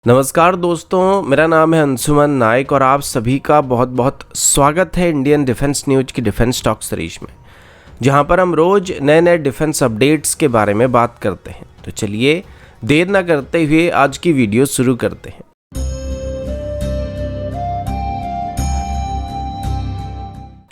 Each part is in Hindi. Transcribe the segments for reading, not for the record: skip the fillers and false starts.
नमस्कार दोस्तों, मेरा नाम है अंशुमन नायक और आप सभी का बहुत बहुत स्वागत है इंडियन डिफेंस न्यूज की डिफेंस टॉक सीरीज में, जहां पर हम रोज नए नए डिफेंस अपडेट्स के बारे में बात करते हैं। तो चलिए देर ना करते हुए आज की वीडियो शुरू करते हैं।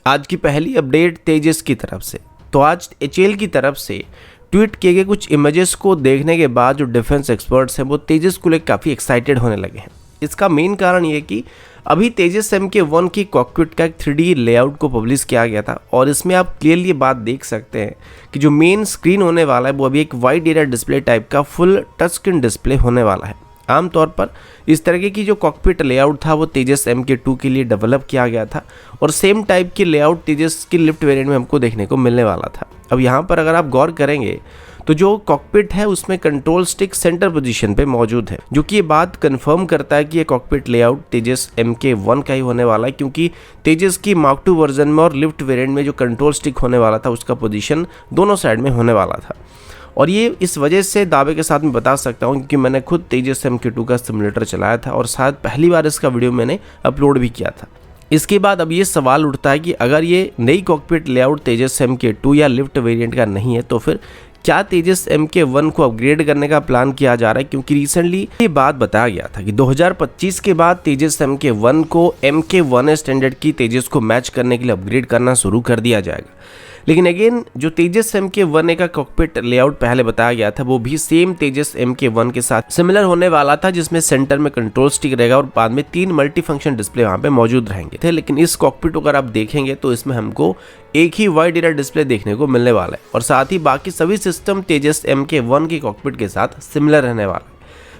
आज की पहली अपडेट तेजस की तरफ से। तो आज एचएएल की तरफ से ट्वीट किए गए कुछ इमेजेस को देखने के बाद जो डिफेंस एक्सपर्ट्स हैं वो तेजस को लेकर काफ़ी एक्साइटेड होने लगे हैं। इसका मेन कारण ये कि अभी तेजस MK1 की कॉकपिट का एक 3D लेआउट को पब्लिश किया गया था और इसमें आप क्लियरली बात देख सकते हैं कि जो मेन स्क्रीन होने वाला है वो अभी एक वाइड एरिया डिस्प्ले टाइप का फुल टच स्क्रीन डिस्प्ले होने वाला है। आमतौर पर इस तरह की जो कॉकपिट लेआउट था वो तेजस MK2 के लिए डेवलप किया गया था और सेम टाइप की लेआउट तेजस की लिफ्ट वेरिएंट में हमको देखने को मिलने वाला था। अब यहाँ पर अगर आप गौर करेंगे तो जो कॉकपिट है उसमें कंट्रोल स्टिक सेंटर पोजीशन पे मौजूद है, जो कि ये बात कंफर्म करता है कि ये कॉकपिट लेआउट तेजस MK1 का ही होने वाला है, क्योंकि तेजस की मार्क 2 वर्जन में और लिफ्ट वेरिएंट में जो कंट्रोल स्टिक होने वाला था उसका पोजीशन दोनों साइड में होने वाला था। और ये इस वजह से दावे के साथ मैं बता सकता हूँ क्योंकि मैंने खुद तेजस MK2 का सिमुलेटर चलाया था और शायद पहली बार इसका वीडियो मैंने अपलोड भी किया था। इसके बाद अब ये सवाल उठता है कि अगर ये नई कॉकपिट लेआउट तेजस MK2 या लिफ्ट वेरिएंट का नहीं है तो फिर क्या तेजस MK1 को अपग्रेड करने का प्लान किया जा रहा है, क्योंकि रिसेंटली ये बात बताया गया था कि 2025 के बाद तेजस MK1 को MK1 स्टैंडर्ड की तेजस को मैच करने के लिए अपग्रेड करना शुरू कर दिया जाएगा। लेकिन अगेन जो तेजस MK1 का कॉकपिट लेआउट पहले बताया गया था वो भी सेम तेजस MK1 के साथ सिमिलर होने वाला था, जिसमें सेंटर में कंट्रोल स्टिक रहेगा और बाद में 3 मल्टी फंक्शन डिस्प्ले वहां पे मौजूद रहेंगे थे। लेकिन इस कॉकपिट को अगर आप देखेंगे तो इसमें हमको एक ही वाइड एरिया डिस्प्ले देखने को मिलने वाला है और साथ ही बाकी सभी सिस्टम तेजस MK1 की कॉकपिट के साथ सिमिलर रहने वाला है।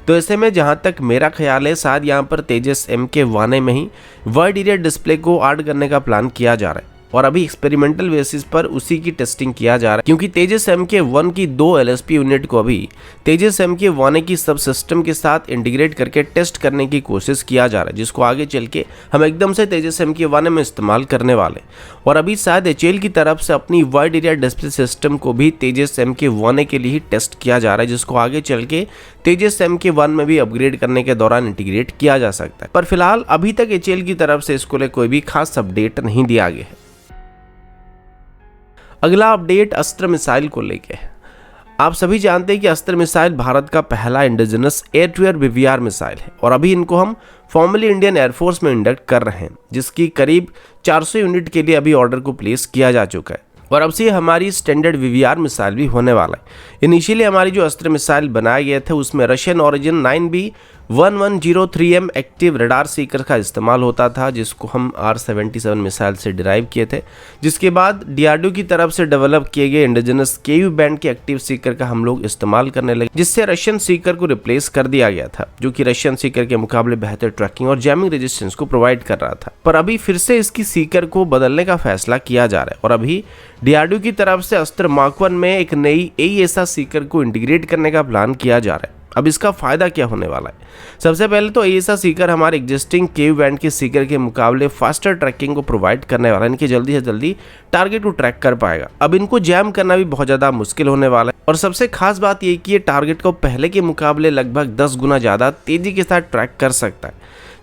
तो ऐसे में जहां तक मेरा ख्याल है शायद यहाँ पर तेजस MK1 में ही वाइड एरिया डिस्प्ले को ऐड करने का प्लान किया जा रहा है और अभी एक्सपेरिमेंटल बेसिस पर उसी की टेस्टिंग किया जा रहा है, क्योंकि तेजस MK1 की 2 LSP यूनिट को अभी तेजस MK1 की सब सिस्टम के साथ इंटीग्रेट करके टेस्ट करने की कोशिश किया जा रहा है, जिसको आगे चल के हम एकदम से तेजस MK1 में इस्तेमाल करने वाले। और अभी शायद एचएएल की तरफ से अपनी वाइड एरिया डिस्प्ले सिस्टम को भी तेजस MK1 के लिए ही टेस्ट किया जा रहा है, जिसको आगे चल के तेजस MK1 में भी अपग्रेड करने के दौरान इंटीग्रेट किया जा सकता है। पर फिलहाल अभी तक एचएएल की तरफ से इसको लेकर कोई भी खास अपडेट नहीं दिया गया है। अगला अपडेट अस्त्र मिसाइल को लेके है। आप सभी जानते हैं कि अस्त्र मिसाइल भारत का पहला indigenous air to air BVR missile है और अभी इनको हम फॉर्मली इंडियन एयरफोर्स में इंडक्ट कर रहे हैं, जिसकी करीब 400 यूनिट के लिए अभी ऑर्डर को प्लेस किया जा चुका है और अब से हमारी स्टैंडर्ड BVR मिसाइल भी होने वाला है। इनिशियली हमारी जो अस्त्र मिसाइल बनाए गए थे उसमें Russian origin 9B1103M active radar Sikar का इस्तेमाल होता था, जिसको हम R77 मिसाइल से डिराइव किए थे। जिसके बाद DRDO की तरफ से डेवलप किए गए इंडिजिनस KU बैंड के एक्टिव सीकर का हम लोग इस्तेमाल करने लगे, जिससे रशियन सीकर को रिप्लेस कर दिया गया था, जो कि रशियन सीकर के मुकाबले बेहतर ट्रैकिंग और जैमिंग रेजिस्टेंस को प्रोवाइड कर रहा था। पर अभी फिर से इसकी सीकर को बदलने का फैसला किया जा रहा है और अभी DRDO की तरफ से अस्त्र मार्क 1 में एक नई AESA सीकर को इंटीग्रेट करने का प्लान किया जा रहा है। अब इसका फायदा क्या होने वाला है? सबसे पहले तो AESA सीकर हमारे एग्जिस्टिंग KU बैंड के सीकर के मुकाबले फास्टर ट्रैकिंग को प्रोवाइड करने वाला है, इनके जल्दी से जल्दी टारगेट को ट्रैक कर पाएगा। अब इनको जैम करना भी बहुत ज़्यादा मुश्किल होने वाला है और सबसे खास बात ये कि ये टारगेट को पहले के मुकाबले लगभग 10 गुना ज़्यादा तेज़ी के साथ ट्रैक कर सकता है,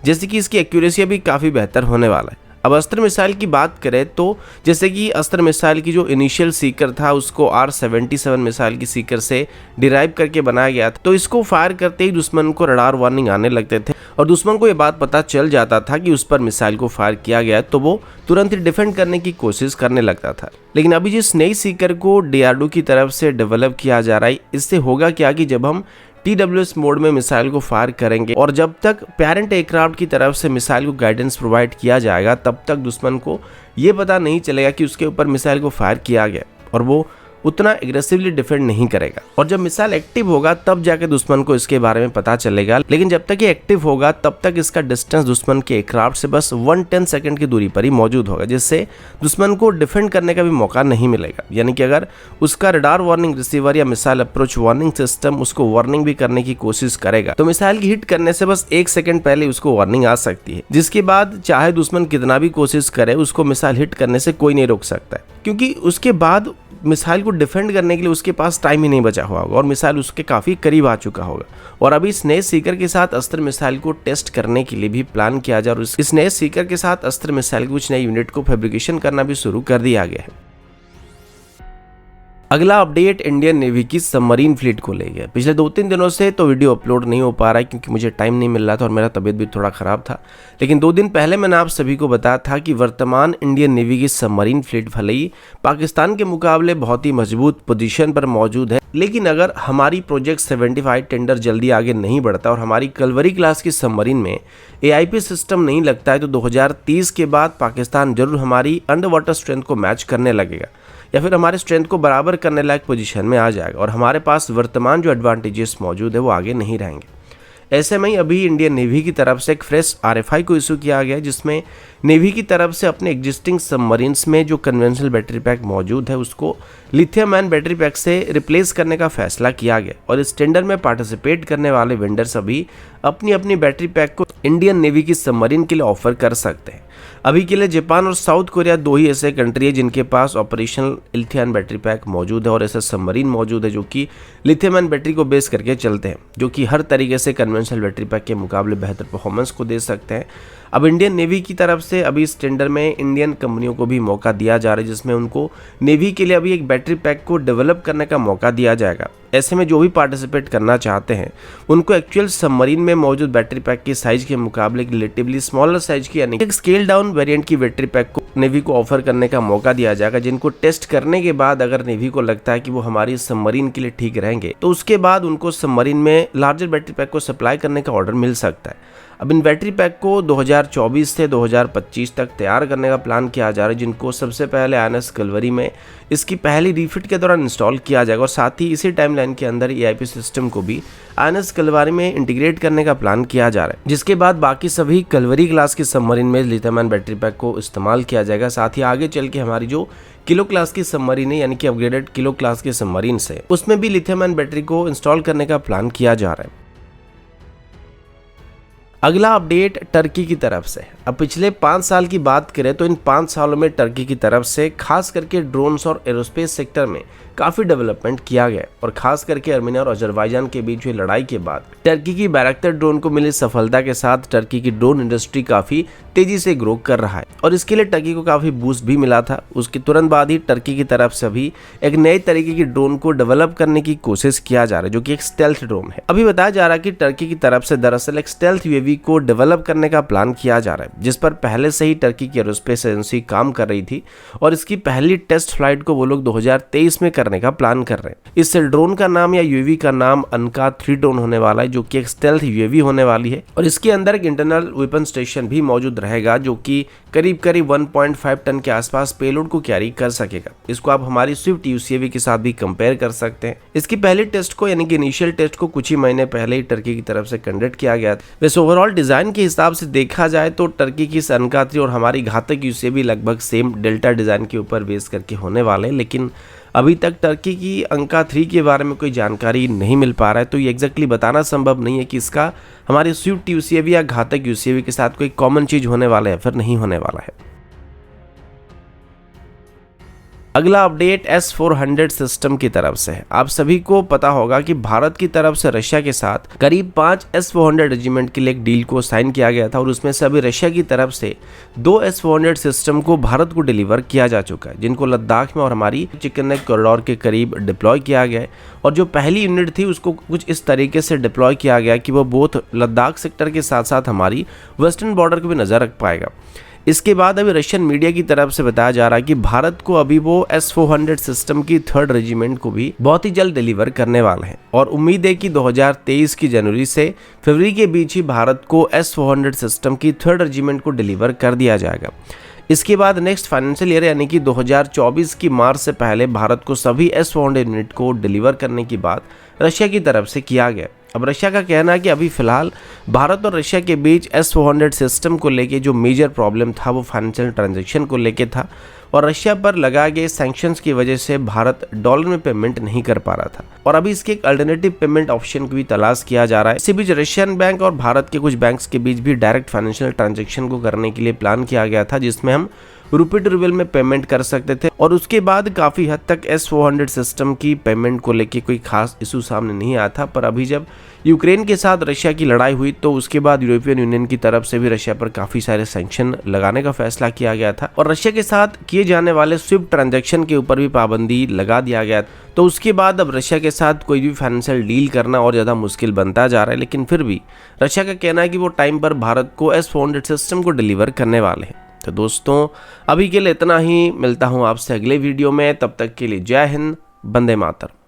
जैसे कि इसकी एक्यूरेसी भी काफ़ी बेहतर होने वाला है। अब अस्त्र मिसाइल की बात करें तो जैसे कि अस्त्र मिसाइल की जो इनिशियल सीकर था उसको R77 मिसाइल की सीकर से डिराइव करके बनाया गया था, तो इसको फायर करते ही दुश्मन को रडार वार्निंग आने लगते थे और दुश्मन को ये बात पता चल जाता था कि उस पर मिसाइल को फायर किया गया है, तो वो तुरंत ही डिफेंड करने की कोशिश करने लगता था। लेकिन अभी जिस नई सीकर को DRDO की तरफ से डेवलप किया जा रहा है, इससे होगा क्या कि जब हम TWS मोड में मिसाइल को फायर करेंगे और जब तक पेरेंट एयरक्राफ्ट की तरफ से मिसाइल को गाइडेंस प्रोवाइड किया जाएगा तब तक दुश्मन को ये पता नहीं चलेगा कि उसके ऊपर मिसाइल को फायर किया गया और वो उतना एग्रेसिवली डिफेंड नहीं करेगा। और जब मिसाइल एक्टिव होगा तब जाके दुश्मन को इसके बारे में पता चलेगा, लेकिन जब तक ये एक्टिव होगा तब तक इसका डिस्टेंस दुश्मन के एयरक्राफ्ट से बस 1/10 सेकंड की दूरी पर ही मौजूद होगा, जिससे दुश्मन को डिफेंड करने का भी मौका नहीं मिलेगा। यानी कि अगर उसका रडार वार्निंग रिसीवर या मिसाइल अप्रोच वार्निंग सिस्टम उसको वार्निंग भी करने की कोशिश करेगा तो मिसाइल की हिट करने से बस 1 सेकंड पहले उसको वार्निंग आ सकती है, जिसके बाद चाहे दुश्मन कितना भी कोशिश करे उसको मिसाइल हिट करने से कोई नहीं रोक सकता है, क्योंकि उसके बाद मिसाइल को डिफेंड करने के लिए उसके पास टाइम ही नहीं बचा हुआ होगा और मिसाइल उसके काफ़ी करीब आ चुका होगा। और अभी इस नए सीकर के साथ अस्त्र मिसाइल को टेस्ट करने के लिए भी प्लान किया जा रहा है और इस नए सीकर के साथ अस्त्र मिसाइल की कुछ नए यूनिट को फैब्रिकेशन करना भी शुरू कर दिया गया है। अगला अपडेट इंडियन नेवी की सबमरीन फ्लीट को ले गया। पिछले 2-3 दिनों से तो वीडियो अपलोड नहीं हो पा रहा है क्योंकि मुझे टाइम नहीं मिल रहा था और मेरा तबीयत भी थोड़ा ख़राब था, लेकिन 2 दिन पहले मैंने आप सभी को बताया था कि वर्तमान इंडियन नेवी की सबमरीन फ्लीट भले ही पाकिस्तान के मुकाबले बहुत ही मजबूत पोजीशन पर मौजूद है, लेकिन अगर हमारी प्रोजेक्ट 75 टेंडर जल्दी आगे नहीं बढ़ता और हमारी कलवरी क्लास की सबमरीन में AIP सिस्टम नहीं लगता है तो 2030 के बाद पाकिस्तान जरूर हमारी अंडर वाटर स्ट्रेंथ को मैच करने लगेगा या फिर हमारे स्ट्रेंथ को बराबर करने लायक पोजीशन में आ जाएगा और हमारे पास वर्तमान जो एडवांटेजेस मौजूद है वो आगे नहीं रहेंगे। ऐसे में ही अभी इंडियन नेवी की तरफ से एक फ्रेश RFI को इशू किया गया है जिसमें नेवी की तरफ से अपने एग्जिस्टिंग सबमरीन्स में जो कन्वेंशनल बैटरी पैक मौजूद है उसको लिथियम आयन बैटरी पैक से रिप्लेस करने का फैसला किया गया और इस टेंडर में पार्टिसिपेट करने वाले वेंडर्स अभी अपनी अपनी बैटरी पैक को इंडियन नेवी की सबमरीन के लिए ऑफर कर सकते हैं। अभी के लिए जापान और साउथ कोरिया 2 ही ऐसे कंट्री है जिनके पास ऑपरेशनल लिथियम बैटरी पैक मौजूद है और ऐसे सबमरीन मौजूद है जो कि लिथियम आयन बैटरी को बेस करके चलते हैं, जो कि हर तरीके से कन्वेंशनल बैटरी पैक के मुकाबले बेहतर परफॉर्मेंस को दे सकते हैं। अब इंडियन नेवी की तरफ से अभी इस टेंडर में इंडियन कंपनियों को भी मौका दिया जा रहा है जिसमें उनको नेवी के लिए अभी एक बैटरी पैक को डेवलप करने का मौका दिया जाएगा। ऐसे में जो भी पार्टिसिपेट करना चाहते हैं उनको एक्चुअल सबमरीन में मौजूद बैटरी पैक की साइज के मुकाबले रिलेटिवली स्मॉलर साइज की यानी एक स्केल डाउन वेरिएंट की बैटरी पैक को नेवी को ऑफर करने का मौका दिया जाएगा, जिनको टेस्ट करने के बाद अगर नेवी को लगता है कि वो हमारी सबमरीन के लिए ठीक रहेंगे तो उसके बाद उनको सबमरीन में लार्जर बैटरी पैक को सप्लाई करने का ऑर्डर मिल सकता है। अब इन बैटरी पैक को 2024 से 2025 तक तैयार करने का प्लान किया जा रहा है, जिनको सबसे पहले INS कलवरी में इसकी पहली रिफिट के दौरान इंस्टॉल किया जाएगा और साथ ही इसी टाइमलाइन के अंदर AIP सिस्टम को भी INS कलवरी में इंटीग्रेट करने का प्लान किया जा रहा है, जिसके बाद बाकी सभी कलवरी क्लास की सबमरीन में लिथियम आयन बैटरी पैक को इस्तेमाल किया जाएगा। साथ ही आगे चल के हमारी जो किलो क्लास की सबमरीन है यानी कि अपग्रेडेड किलो क्लास की सबमरीन से उसमें भी लिथियम आयन बैटरी को इंस्टॉल करने का प्लान किया जा रहा है। अगला अपडेट टर्की की तरफ से। अब पिछले 5 साल की बात करें तो इन 5 सालों में टर्की की तरफ से खास करके ड्रोन्स और एरोस्पेस सेक्टर में काफ़ी डेवलपमेंट किया गया और खास करके अर्मेनिया और अजरबैजान के बीच हुई लड़ाई के बाद टर्की की बैरक्टर ड्रोन को मिली सफलता के साथ टर्की की ड्रोन इंडस्ट्री काफ़ी तेजी से ग्रो कर रहा है और इसके लिए टर्की को काफ़ी बूस्ट भी मिला था। उसके तुरंत बाद ही टर्की की तरफ से भी एक नए तरीके की ड्रोन को डेवलप करने की कोशिश किया जा रहा है जो कि एक स्टेल्थ ड्रोन है। अभी बताया जा रहा है कि टर्की की तरफ से दरअसल एक स्टेल्थ UAV को डेवलप करने का प्लान किया जा रहा है, जिस पर पहले से ही टर्की की एरोस्पेस एजेंसी काम कर रही थी और इसकी पहली टेस्ट फ्लाइट को वो लोग 2023 में करने का प्लान कर रहे हैं। इस ड्रोन का नाम या UAV का नाम अनका 3 ड्रोन होने वाला है जो कि एक स्टेल्थ UAV होने वाली है और इसके अंदर एक इंटरनल वेपन स्टेशन भी मौजूद रहेगा जो कि करीब 1.5 टन के आसपास पेलोड को कैरी कर सकेगा। इसको आप हमारी स्विफ्ट UCAV के साथ भी कंपेयर कर सकते हैं। इसकी पहली टेस्ट को यानी कि इनिशियल टेस्ट को कुछ ही महीने पहले ही टर्की की तरफ से कंडक्ट किया गया। वैसे ओवरऑल डिजाइन के हिसाब से देखा जाए तो टर्की की अनका 3 और हमारी घातक UCAV लगभग सेम डेल्टा डिजाइन के ऊपर बेस करके होने वाले हैं, लेकिन अभी तक टर्की की अनका 3 के बारे में कोई जानकारी नहीं मिल पा रहा है, तो ये एग्जैक्टली बताना संभव नहीं है कि इसका हमारी स्विफ्ट UCAV या घातक UCAV के साथ कोई कॉमन चीज होने वाला है फिर नहीं होने वाला है। अगला अपडेट S-400 सिस्टम की तरफ से है। आप सभी को पता होगा कि भारत की तरफ से रशिया के साथ करीब 5 S-400 रेजिमेंट के लिए एक डील को साइन किया गया था और उसमें से अभी रशिया की तरफ से 2 S-400 सिस्टम को भारत को डिलीवर किया जा चुका है, जिनको लद्दाख में और हमारी चिकन नेक कॉरिडोर के करीब डिप्लॉय किया गया है। और जो पहली यूनिट थी उसको कुछ इस तरीके से डिप्लॉय किया गया कि वो बोथ लद्दाख सेक्टर के साथ साथ हमारी वेस्टर्न बॉर्डर को भी नजर रख पाएगा। इसके बाद अभी रशियन मीडिया की तरफ से बताया जा रहा है कि भारत को अभी वो S-400 सिस्टम की 3rd रेजिमेंट को भी बहुत ही जल्द डिलीवर करने वाले हैं और उम्मीद है कि 2023 की जनवरी से फरवरी के बीच ही भारत को S-400 सिस्टम की 3rd रेजिमेंट को डिलीवर कर दिया जाएगा। इसके बाद नेक्स्ट फाइनेंशियल ईयर यानी कि 2024 की मार्च से पहले भारत को सभी S-400 यूनिट को डिलीवर करने की बात रशिया की तरफ से किया गया। अब रशिया का कहना है कि अभी फिलहाल भारत और रशिया के बीच S-400 सिस्टम को लेके जो मेजर प्रॉब्लम था वो फाइनेंशियल ट्रांजैक्शन को लेके था और रशिया पर लगाए गए सैंक्शंस की वजह से भारत डॉलर में पेमेंट नहीं कर पा रहा था और अभी इसके एक अल्टरनेटिव पेमेंट ऑप्शन को भी तलाश किया जा रहा है। इसी बीच रशियन बैंक और भारत के कुछ बैंक्स के बीच भी डायरेक्ट फाइनेंशियल ट्रांजैक्शन को करने के लिए प्लान किया गया था, जिसमें हम रुपए टू रूबल में पेमेंट कर सकते थे और उसके बाद काफ़ी हद तक S-400 सिस्टम की पेमेंट को लेके कोई खास इशू सामने नहीं आया था। पर अभी जब यूक्रेन के साथ रशिया की लड़ाई हुई तो उसके बाद यूरोपियन यूनियन की तरफ से भी रशिया पर काफ़ी सारे सैंक्शन लगाने का फैसला किया गया था और रशिया के साथ किए जाने वाले स्विफ्ट ट्रांजैक्शन के ऊपर भी पाबंदी लगा दिया गया। तो उसके बाद अब रशिया के साथ कोई भी फाइनेंशियल डील करना और ज़्यादा मुश्किल बनता जा रहा है, लेकिन फिर भी रशिया का कहना है कि वो टाइम पर भारत को S-400 सिस्टम को डिलीवर करने वाले हैं। तो दोस्तों अभी के लिए इतना ही, मिलता हूँ आपसे अगले वीडियो में, तब तक के लिए जय हिंद, वंदे मातरम।